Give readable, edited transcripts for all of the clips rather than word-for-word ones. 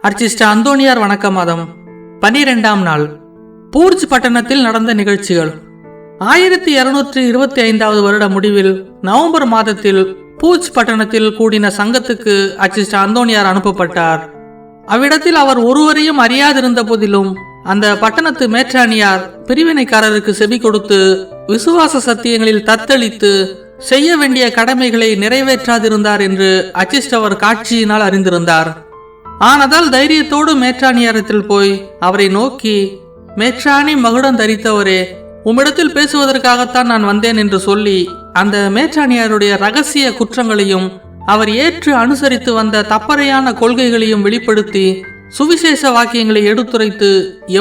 அர்ச்சிஷ்ட அந்தோணியார் வணக்க மாதம் 12ஆம் நாள். பூர்ஜ் பட்டணத்தில் நடந்த நிகழ்ச்சிகள். 1225வது வருட முடிவில் நவம்பர் மாதத்தில் பூர்ஜ் பட்டணத்தில் கூடின சங்கத்துக்கு அர்ச்சிஷ்ட அந்தோணியார் அனுப்பப்பட்டார். அவ்விடத்தில் அவர் ஒருவரையும் அறியாதிருந்த போதிலும் அந்த பட்டணத்து மேற்றாணியார் பிரிவினைக்காரருக்கு செவி கொடுத்து விசுவாச சத்தியங்களில் தத்தளித்து செய்ய வேண்டிய கடமைகளை நிறைவேற்றாதிருந்தார் என்று அர்ச்சிஷ்டவர் காட்சியினால் அறிந்திருந்தார். ஆனதால் தைரியத்தோடு மேற்றாணியாரத்தில் போய் அவரை நோக்கி, மேற்றாணி மகுடம் தரித்தவரே, உம்மிடத்தில் பேசுவதற்காகத்தான் நான் வந்தேன் என்று சொல்லி அந்த மேற்றாணியாருடைய ரகசிய குற்றங்களையும் அவர் ஏற்று அனுசரித்து வந்த தப்பறையான கொள்கைகளையும் வெளிப்படுத்தி சுவிசேஷ வாக்கியங்களை எடுத்துரைத்து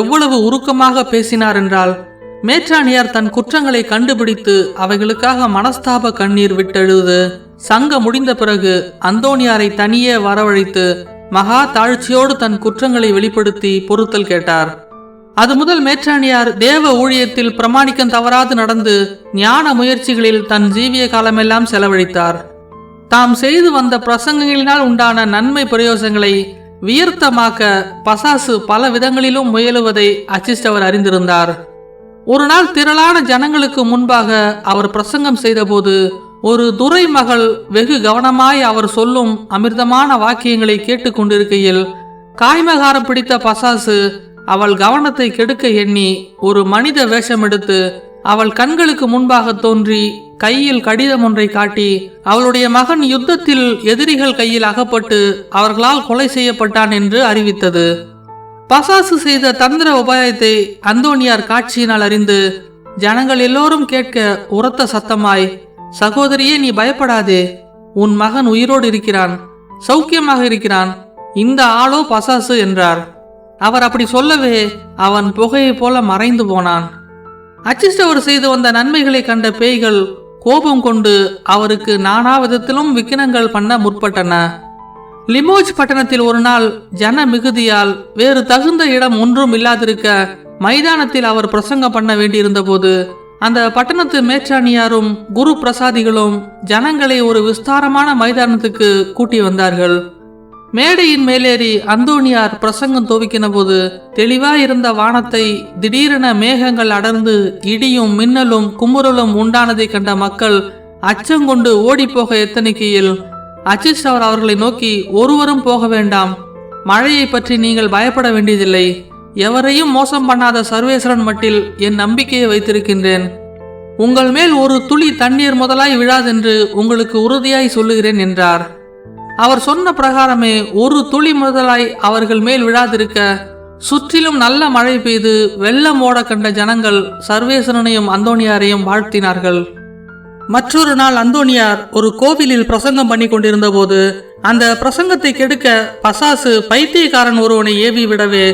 எவ்வளவு உருக்கமாக பேசினார் என்றால், மேற்றாணியார் தன் குற்றங்களை கண்டுபிடித்து அவைகளுக்காக மனஸ்தாப கண்ணீர் விட்டெழுது சங்கம் முடிந்த பிறகு அந்தோணியாரை தனியே வரவழைத்து மகா தாழ்ச்சியோடு தன் குற்றங்களை வெளிப்படுத்தி பொறுத்தல் கேட்டார். அது முதல் மேற்றாணியார் தேவ ஊழியத்தில் பிரமாணிக்கம் தவறாது நடந்து ஞான முயற்சிகளில் தன் ஜீவிய காலமெல்லாம் செலவழித்தார். தாம் செய்து வந்த பிரசங்கங்களினால் உண்டான நன்மை பிரயோசங்களை வியர்த்தமாக்க பசாசு பல விதங்களிலும் முயலுவதை அர்ச்சிஷ்டவர் அறிந்திருந்தார். ஒரு நாள் திரளான ஜனங்களுக்கு முன்பாக அவர் பிரசங்கம் செய்தபோது ஒரு துரை மகள் வெகு கவனமாய் அவர் சொல்லும் அமிர்தமான வாக்கியங்களை கேட்டுக்கொண்டிருக்கையில் காய்மகாரம் பிடித்த பசாசு அவள் கவனத்தை கெடுக்க எண்ணி ஒரு மனித வேஷம் எடுத்து அவள் கண்களுக்கு முன்பாக தோன்றி கையில் கடிதம் ஒன்றை காட்டி அவளுடைய மகன் யுத்தத்தில் எதிரிகள் கையில் அகப்பட்டு அவர்களால் கொலை செய்யப்பட்டான் என்று அறிவித்தது. பசாசு செய்த தந்திர உபாயத்தை அந்தோணியார் காட்சியினால் அறிந்து ஜனங்கள் எல்லோரும் கேட்க உரத்த சத்தமாய், சகோதரியே, நீ பயப்படாதே, உன் மகன் உயிரோடு இருக்கிறான், சௌக்கியமாக இருக்கிறான், இந்த ஆளோ பசாசு என்றார். அவர் அப்படி சொல்லவே அவன் புகையை போல மறைந்து போனான். அர்ச்சிஷ்டவர் செய்து வந்த நன்மைகளை கண்ட பேய்கள் கோபம் கொண்டு அவருக்கு நானா விதத்திலும் விக்கினங்கள் பண்ண முற்பட்டன. லிமோஜ் பட்டணத்தில் ஒரு நாள் ஜன மிகுதியால் வேறு தகுந்த இடம் ஒன்றும் இல்லாதிருக்க மைதானத்தில் அவர் பிரசங்கம் பண்ண வேண்டியிருந்த போது அந்த பட்டணத்து மேற்றாணியாரும் குரு பிரசாதிகளும் ஜனங்களை ஒரு விஸ்தாரமான மைதானத்துக்கு கூட்டி வந்தார்கள். மேடையின் மேலேறி அந்தோணியார் பிரசங்கம் துவக்கின போது தெளிவாயிருந்த வானத்தை திடீரென மேகங்கள் அடர்ந்து இடியும் மின்னலும் குமுறலும் உண்டானதை கண்ட மக்கள் அச்சங்கொண்டு ஓடிப்போக எத்தனிக்கையில் அர்ச்சிஷ்டவர் அவர்களை நோக்கி, ஒருவரும் போக வேண்டாம், மழையை பற்றி நீங்கள் பயப்பட வேண்டியதில்லை, எவரையும் மோசம் பண்ணாத சர்வேஸ்வரன் மட்டில் என் நம்பிக்கையை வைத்திருக்கின்றேன், உங்கள் மேல் ஒரு துளி தண்ணீர் முதலாய் விழாதென்று உங்களுக்கு உறுதியாய் சொல்லுகிறேன் என்றார். அவர் சொன்ன பிரகாரமே ஒரு துளி முதலாய் அவர்கள் மேல் விழாதிருக்க சுற்றிலும் நல்ல மழை பெய்து வெள்ளம் ஓட கண்ட ஜனங்கள் சர்வேஸ்வரனையும் அந்தோணியாரையும் வாழ்த்தினார்கள். மற்றொரு நாள் அந்தோணியார் ஒரு கோவிலில் பிரசங்கம் பண்ணி கொண்டிருந்த போது அந்த பிரசங்கத்தை கெடுக்க பசாசு பைத்தியக்காரன் ஒருவனை ஏவி விடவே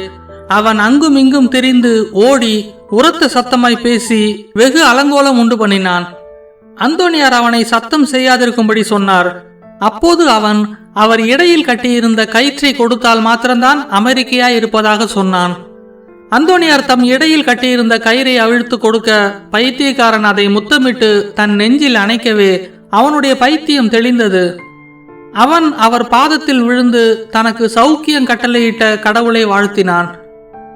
அவன் அங்கும் இங்கும் திரிந்து ஓடி உரத்த சத்தமாய் பேசி வெகு அலங்கோலம் உண்டு பண்ணினான். அந்தோணியார் அவனை சத்தம் செய்யாதிருக்கும்படி சொன்னார். அப்போது அவன் அவர் இடையில் கட்டியிருந்த கயிற்றை கொடுத்தால் மாத்திரம்தான் அமெரிக்கையாய் இருப்பதாக சொன்னான். அந்தோணியார் தம் இடையில் கட்டியிருந்த கயிறை அவிழ்த்து கொடுக்க பைத்தியக்காரன் அதை முத்தமிட்டு தன் நெஞ்சில் அணைக்கவே அவனுடைய பைத்தியம் தெளிந்தது. அவன் அவர் பாதத்தில் விழுந்து தனக்கு சௌக்கியம் கட்டளையிட்ட கடவுளை வாழ்த்தினான்.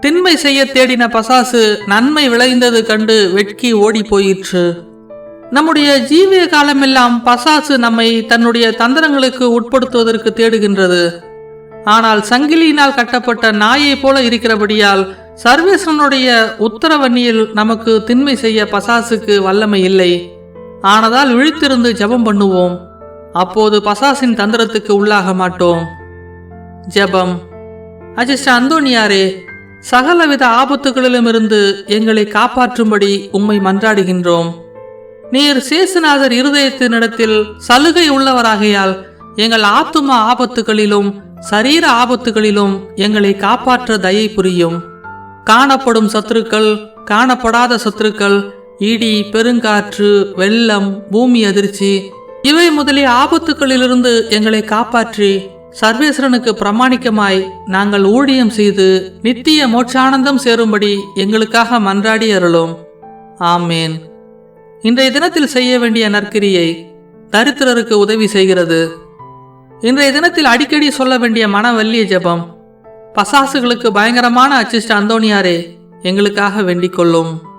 திண்மை செய்ய தேடின பசாசு நன்மை விளைந்தது கண்டு வெட்கி ஓடி போயிற்று. நம்முடைய ஜீவிய காலமெல்லாம் பசாசு நம்மை தன்னுடைய தந்திரங்களுக்கு உட்படுத்துவதற்கு தேடுகின்றது. ஆனால் சங்கிலியினால் கட்டப்பட்ட நாயை போல இருக்கிறபடியால் சர்வேஸ்வரனுடைய உத்தரவண்ணியில் நமக்கு திண்மை செய்ய பசாசுக்கு வல்லமை இல்லை. ஆனதால் விழித்திருந்து ஜெபம் பண்ணுவோம், அப்போது பசாசின் தந்திரத்துக்கு உள்ளாக மாட்டோம். ஜெபம். அர்ச்சிஷ்ட அந்தோணியாரே, சகலவித ஆபத்துகளிலுமிருந்து எங்களை காப்பாற்றும்படி உம்மை மன்றாடுகின்றோம். நீர் சேசுநாதர் இருதயத்தினிடத்தில் சலுகை உள்ளவராகையால் எங்கள் ஆத்தும ஆபத்துகளிலும் சரீர ஆபத்துகளிலும் எங்களை காப்பாற்ற தயை புரியும். காணப்படும் சத்துருக்கள், காணப்படாத சத்துருக்கள், இடி, பெருங்காற்று, வெள்ளம், பூமி அதிர்ச்சி இவை முதலிய ஆபத்துகளிலிருந்து எங்களை காப்பாற்றி சர்வேஸ்வரனுக்கு பிரமாணிக்கமாய் நாங்கள் ஊழியம் செய்து நித்திய மோட்சானந்தம் சேரும்படி எங்களுக்காக மன்றாடி அருளும். ஆமேன். இன்றைய தினத்தில் செய்ய வேண்டிய நற்கிரியை தரித்திரருக்கு உதவி செய்கிறது. இன்றைய தினத்தில் அடிக்கடி சொல்ல வேண்டிய மனவல்லிய ஜெபம். பசாசுகளுக்கு பயங்கரமான அச்சிஷ்ட அந்தோணியாரே, எங்களுக்காக வேண்டிக் கொள்ளும்.